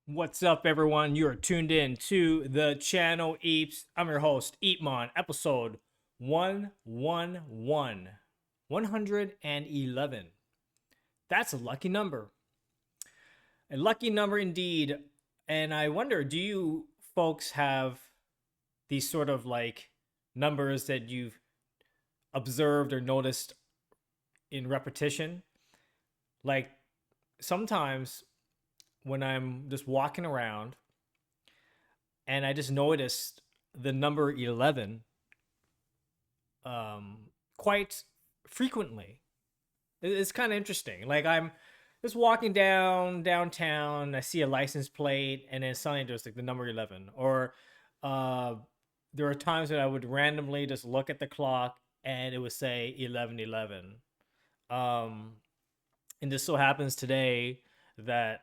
What's up, everyone? You are tuned in to the channel Eeps. I'm your host, EEPMON, episode 111. 111. That's a lucky number. A lucky number indeed. And I wonder, do you folks have these sort of like numbers that you've observed or noticed in repetition? Like sometimes when I'm just walking around and I just noticed the number 11 um, quite frequently. It's kind of interesting. Like I'm just walking downtown, I see a license plate, and then suddenly there's like the number 11. Or uh, there are times that I would randomly just look at the clock and it would say 11:11. Um, and this so happens today that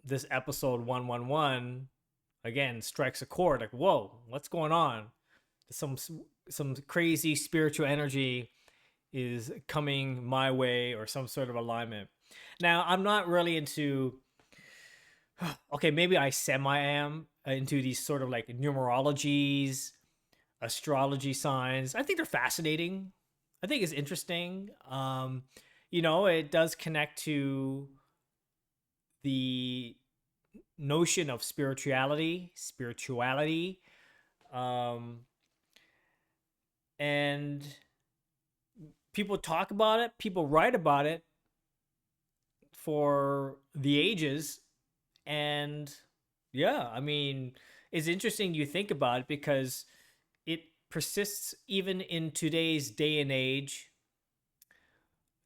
this episode 111 again strikes a chord. Like, whoa, what's going on? Some some crazy spiritual energy is coming my way, or some sort of alignment. Now, I'm not really into, okay, maybe I semi am into these sort of like numerologies, astrology signs. I think they're fascinating. I think it's interesting. It does connect to the notion of spirituality, um, and people talk about it, people write about it for the ages, and yeah, I mean, it's interesting you think about it because it persists even in today's day and age,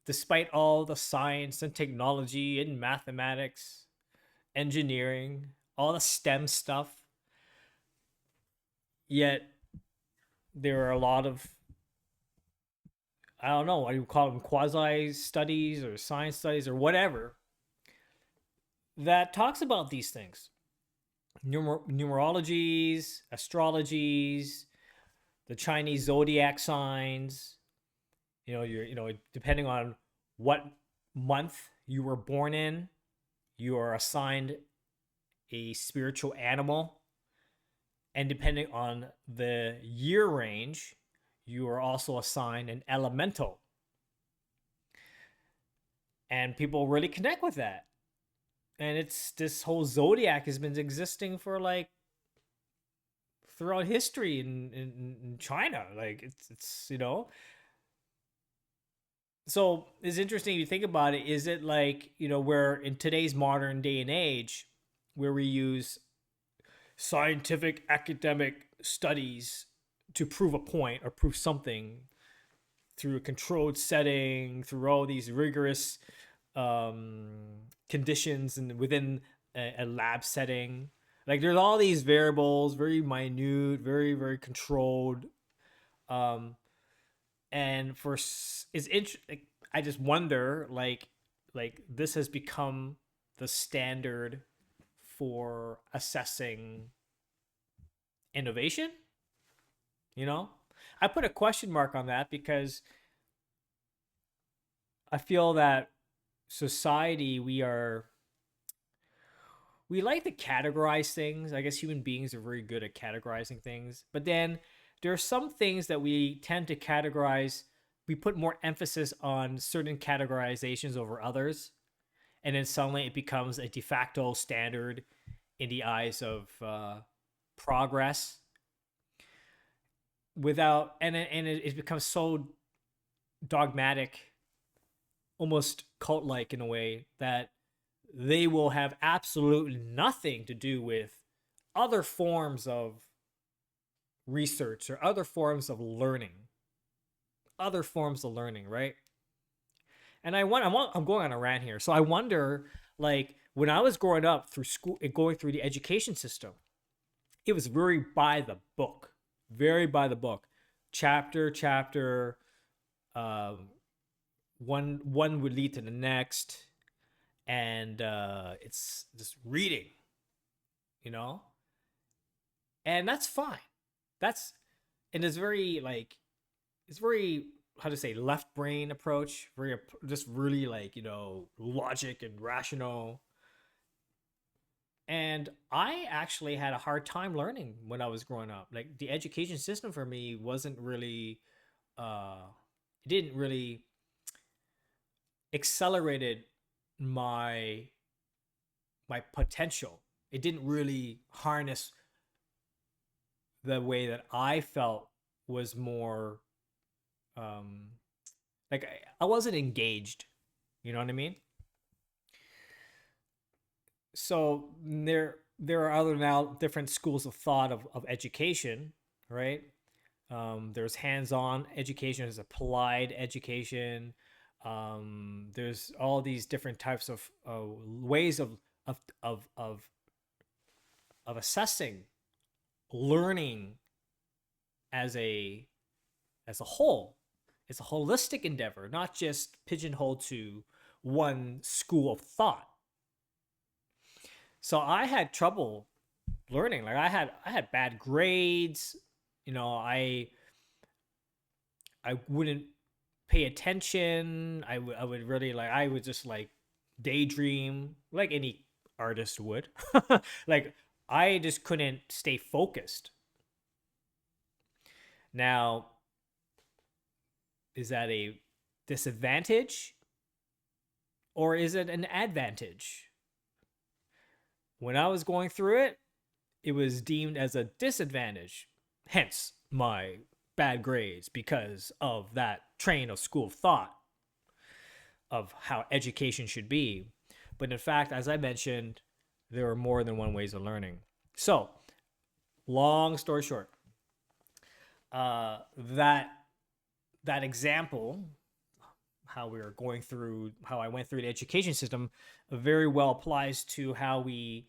despite all the science and technology and mathematics, engineering, all the STEM stuff. Yet there are a lot of, I don't know, what do you call them, quasi studies or science studies or whatever, that talks about these things. Numerologies, astrologies, the Chinese zodiac signs. Depending on what month you were born in, you are assigned a spiritual animal. And depending on the year range, you are also assigned an elemental. And people really connect with that. And it's this whole zodiac has been existing for like throughout history in China. Like it's. So it's interesting you think about it. Is it like, where in today's modern day and age, where we use scientific academic studies to prove a point or prove something through a controlled setting, through all these rigorous um, conditions and within a lab setting. Like there's all these variables, very minute, very very controlled, um, and like, I just wonder, like this has become the standard for assessing innovation. You know, I put a question mark on that because I feel that society we like to categorize things. I guess human beings are very good at categorizing things. But then there are some things that we tend to categorize. We put more emphasis on certain categorizations over others. And then suddenly it becomes a de facto standard in the eyes of progress. It becomes so dogmatic, almost cult like in a way, that they will have absolutely nothing to do with other forms of research or other forms of learning, right? And I'm going on a rant here. So I wonder, like when I was growing up through school, going through the education system, it was very by the book, very by the book, chapter. Um, one would lead to the next, and it's just reading, you know, and that's fine. That's and it's very like it's very, how to say, left brain approach, very just really like logic and rational. And I actually had a hard time learning when I was growing up. Like the education system for me wasn't really, uh, it didn't really accelerated my my potential. It didn't really harness the way that I felt was more, um, like I wasn't engaged. You know what I mean? So there are other now different schools of thought of education, right? There's hands-on education, there's applied education. There's all these different types of ways of of of of assessing learning as a whole. It's a holistic endeavor, not just pigeonholed to one school of thought. So I had trouble learning. Like I had bad grades. You know, I wouldn't pay attention. I would really like I would just like daydream like any artist would. Like I just couldn't stay focused. Now, is that a disadvantage or is it an advantage? When I was going through it, it was deemed as a disadvantage. Hence my bad grades because of that train of school of thought of how education should be. But in fact, as I mentioned, there are more than one ways of learning. So, long story short, that that example, how we were going through, how I went through the education system, very well applies to how we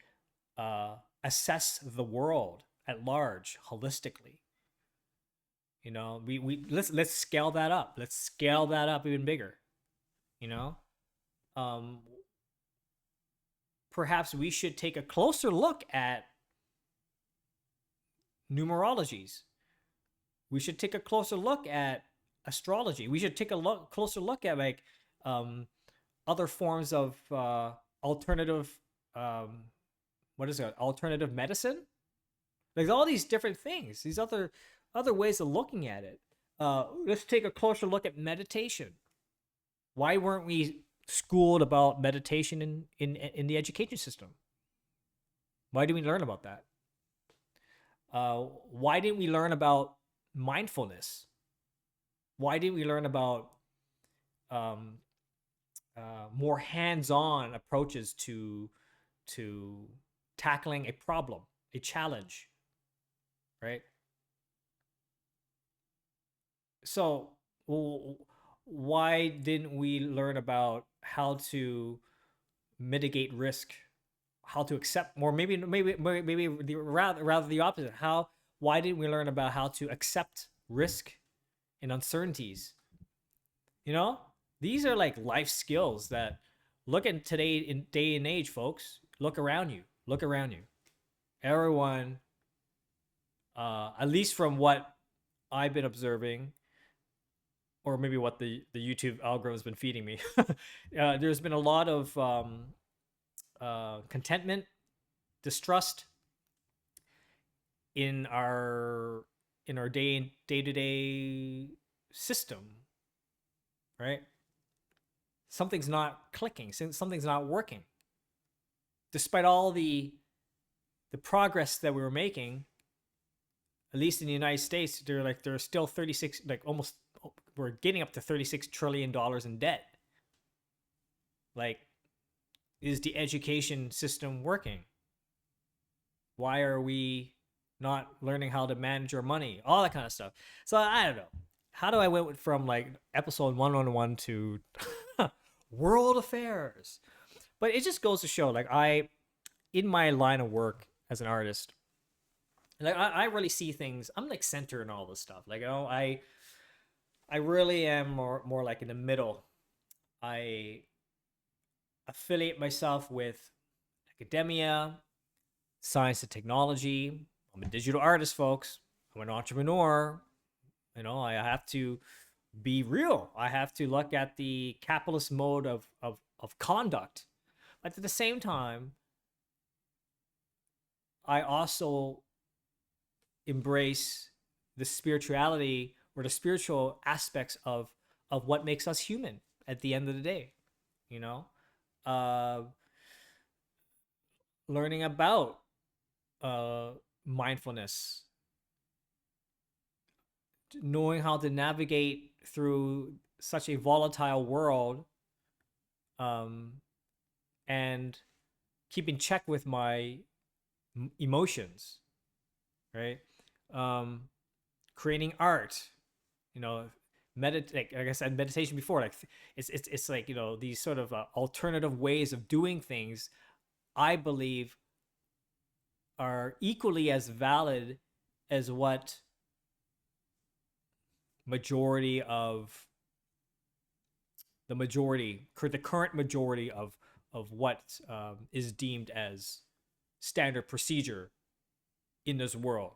uh, assess the world at large holistically. You know, we let's scale that up. Let's scale that up even bigger. You know, um, perhaps we should take a closer look at numerologies. We should take a closer look at astrology. We should take a closer look at like um, other forms of alternative, um, what is it? Alternative medicine. Like all these different things. These other ways of looking at it. Let's take a closer look at meditation. Why weren't we schooled about meditation in the education system? Why didn't we learn about that? Why didn't we learn about mindfulness? Why didn't we learn about um, more hands-on approaches to tackling a problem, a challenge, right? So, why didn't we learn about how to mitigate risk, how to accept, or maybe rather the opposite? How Why didn't we learn about how to accept risk and uncertainties? You know, these are like life skills that look at today in day and age, folks. Look around you. Look around you. Everyone, at least from what I've been observing, or maybe what the YouTube algorithm has been feeding me, there's been a lot of contentment, distrust in our day to day system, right? Something's not clicking. Something's not working, despite all the progress that we were making. At least in the United States, there's still 36, like almost we're getting up to $36 trillion in debt. Like, is the education system working? Why are we not learning how to manage our money? All that kind of stuff. So I don't know. How do I went from like episode 111 to world affairs? But it just goes to show, like in my line of work as an artist, like I really see things. I'm like center in all this stuff. Like I really am more like in the middle. I affiliate myself with academia, science and technology. I'm a digital artist, folks. I'm an entrepreneur. You know, I have to be real. I have to look at the capitalist mode of conduct. But at the same time, I also embrace the spirituality or the spiritual aspects of what makes us human at the end of the day. You know, uh, learning about uh, mindfulness, knowing how to navigate through such a volatile world, um, and keep in check with my emotions, right? Um, creating art, you know, like I said, meditation before, like it's like, these sort of alternative ways of doing things. I believe are equally as valid as what majority of the current majority of what is deemed as standard procedure in this world.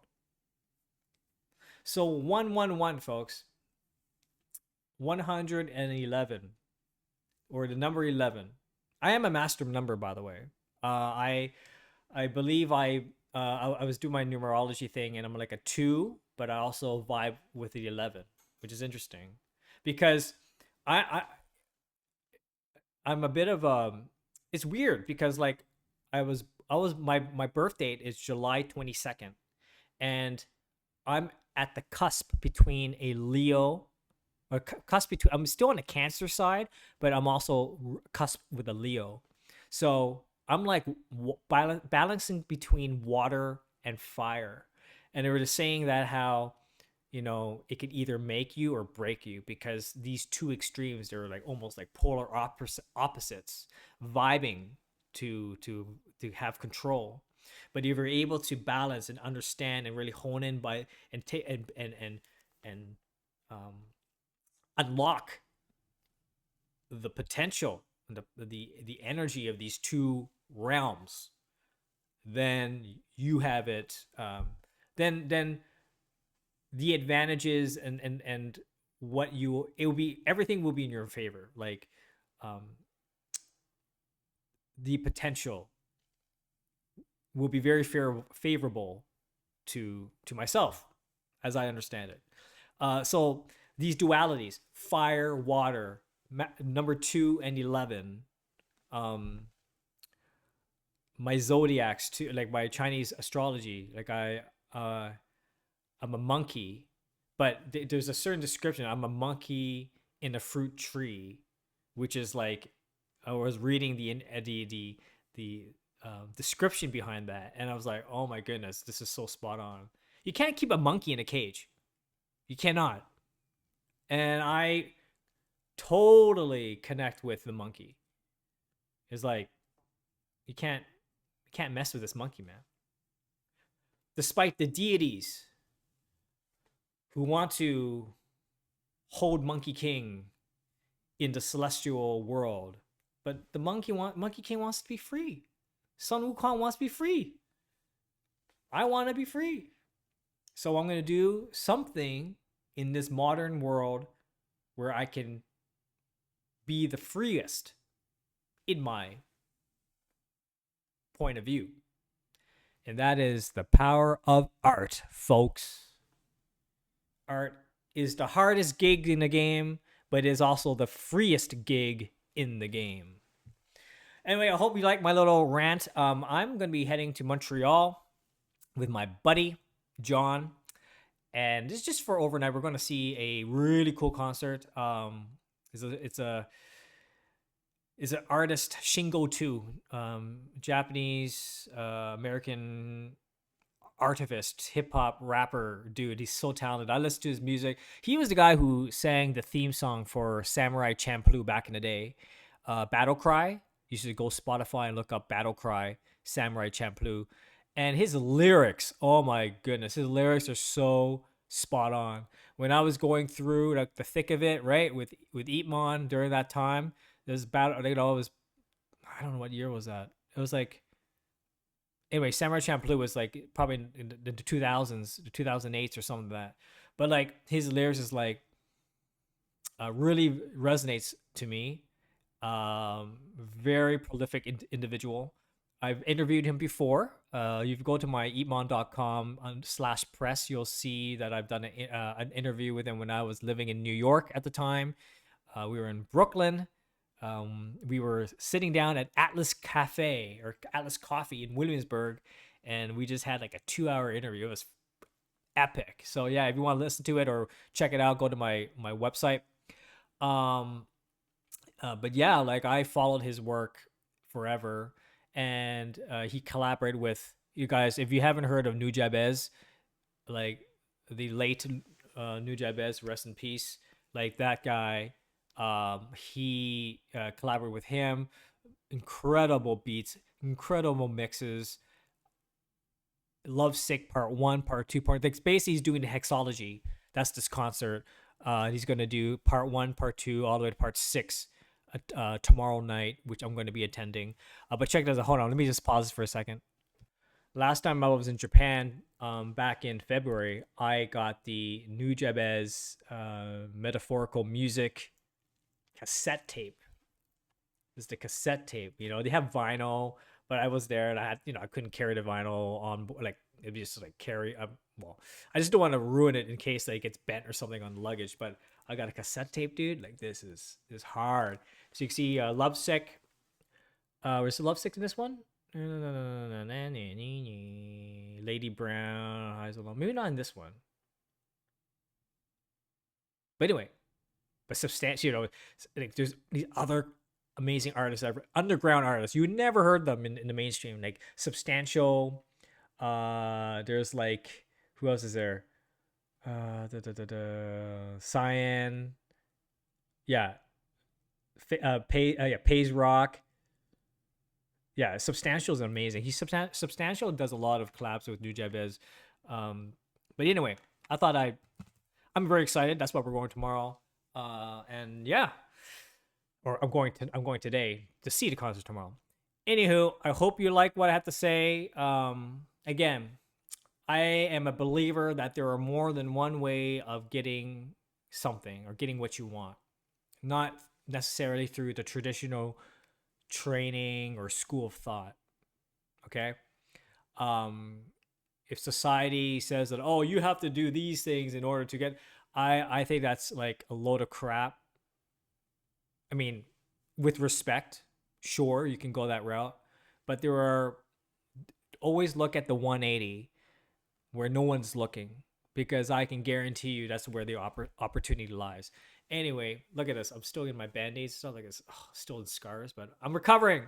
So 111, folks, 111, or the number 11. I am a master number, by the way. I believe I was doing my numerology thing, and I'm like a 2, but I also vibe with the 11, which is interesting because I I'm a bit of it's weird because like I was my birth date is July 22nd, and I'm at the cusp between a Leo, or cusp between, I'm still on the Cancer side, but I'm also cusp with a Leo. So I'm like balancing between water and fire. And they were just saying that how, it could either make you or break you, because these two extremes, they're like almost like polar opposites vibing to have control. But if you're able to balance and understand and really hone in by and take and um, unlock the potential and the energy of these two realms, then you have it. Then the advantages and what you it will be everything will be in your favor. Like um, the potential will be very favorable to myself, as I understand it. So these dualities, fire, water, number 2 and 11, um, my zodiacs too, like my Chinese astrology, like I'm a monkey, but there's a certain description. I'm a monkey in a fruit tree, which is like I was reading the description behind that, and I was like, oh my goodness, this is so spot on. You can't keep a monkey in a cage. You cannot. And I totally connect with the monkey. It's like you can't mess with this monkey, man. Despite the deities who want to hold Monkey King in the celestial world, but the Monkey King wants to be free. Sun Wukong wants to be free. I want to be free. So I'm going to do something in this modern world where I can be the freest in my point of view. And that is the power of art, folks. Art is the hardest gig in the game, but is also the freest gig in the game. Anyway, I hope you like my little rant. I'm going to be heading to Montreal with my buddy, John. And this is just for overnight. We're going to see a really cool concert. It's an artist, Shingo 2, Japanese American artivist, hip hop rapper dude. He's so talented. I listen to his music. He was the guy who sang the theme song for Samurai Champloo back in the day. Battle Cry. You should go Spotify and look up Battle Cry, Samurai Champloo. And his lyrics, oh my goodness, his lyrics are so spot on. When I was going through like the thick of it, right, with EEPMON during that time, there's battle. It was, I don't know what year was that. It was like, anyway, Samurai Champloo was like probably in the 2000s, the 2008s or something like that. But like his lyrics is like really resonates to me. Very prolific individual. I've interviewed him before. You go to my eatmon.com/press. You'll see that I've done an interview with him when I was living in New York at the time. We were in Brooklyn. We were sitting down at Atlas Cafe or Atlas Coffee in Williamsburg, and we just had like a 2 hour interview. It was epic. So yeah, if you want to listen to it or check it out, go to my website. Um, but yeah, like I followed his work forever, and he collaborated with you guys. If you haven't heard of Nujabez, like the late Nujabez, rest in peace. Like that guy, he collaborated with him. Incredible beats, incredible mixes. Love Sick Part 1, Part 2, Part 6. Basically, he's doing the hexology. That's this concert. He's going to do Part 1, Part 2, all the way to Part 6 tomorrow night, which I'm going to be attending. But check this out. Hold on. Let me just pause for a second. Last time I was in Japan, back in February, I got the Nujabez Metaphorical Music cassette tape. This is the cassette tape. You know, they have vinyl, but I was there and I had, I couldn't carry the vinyl on, like, it'd be just like carry. Well, I just don't want to ruin it in case like it gets bent or something on luggage. But I got a cassette tape, dude. Like this is hard. So you can see Lovesick. Was it Lovesick in this one? Lady Brown, Highs Alone. Maybe not in this one. But anyway, but substantial. Like there's these other amazing artists, underground artists. You never heard them in the mainstream. Like Substantial. There's like who else is there? Cyan. Yeah. Pays Rock. Yeah, Substantial is amazing. Substantial does a lot of collabs with Nujabez. But anyway, I'm very excited. That's why we're going tomorrow. And yeah, or I'm going today to see the concert tomorrow. Anywho, I hope you like what I have to say. Again, I am a believer that there are more than one way of getting something or getting what you want, not necessarily through the traditional training or school of thought. Okay. If society says that, oh, you have to do these things in order to get, I think that's like a load of crap. I mean, with respect, sure, you can go that route, but there are always look at the 180 where no one's looking, because I can guarantee you that's where the opportunity lies. Anyway, look at this. I'm still in my band-aids. It's not like it's still in scars, but I'm recovering.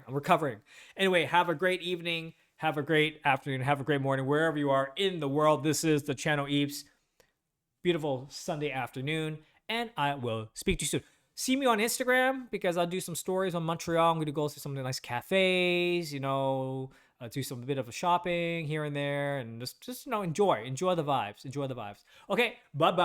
Anyway, have a great evening. Have a great afternoon. Have a great morning, wherever you are in the world. This is the channel Eeps. Beautiful Sunday afternoon, and I will speak to you soon. See me on Instagram, because I'll do some stories on Montreal. I'm going to go to some of the nice cafes, do some bit of a shopping here and there, and just enjoy the vibes. Okay, bye-bye.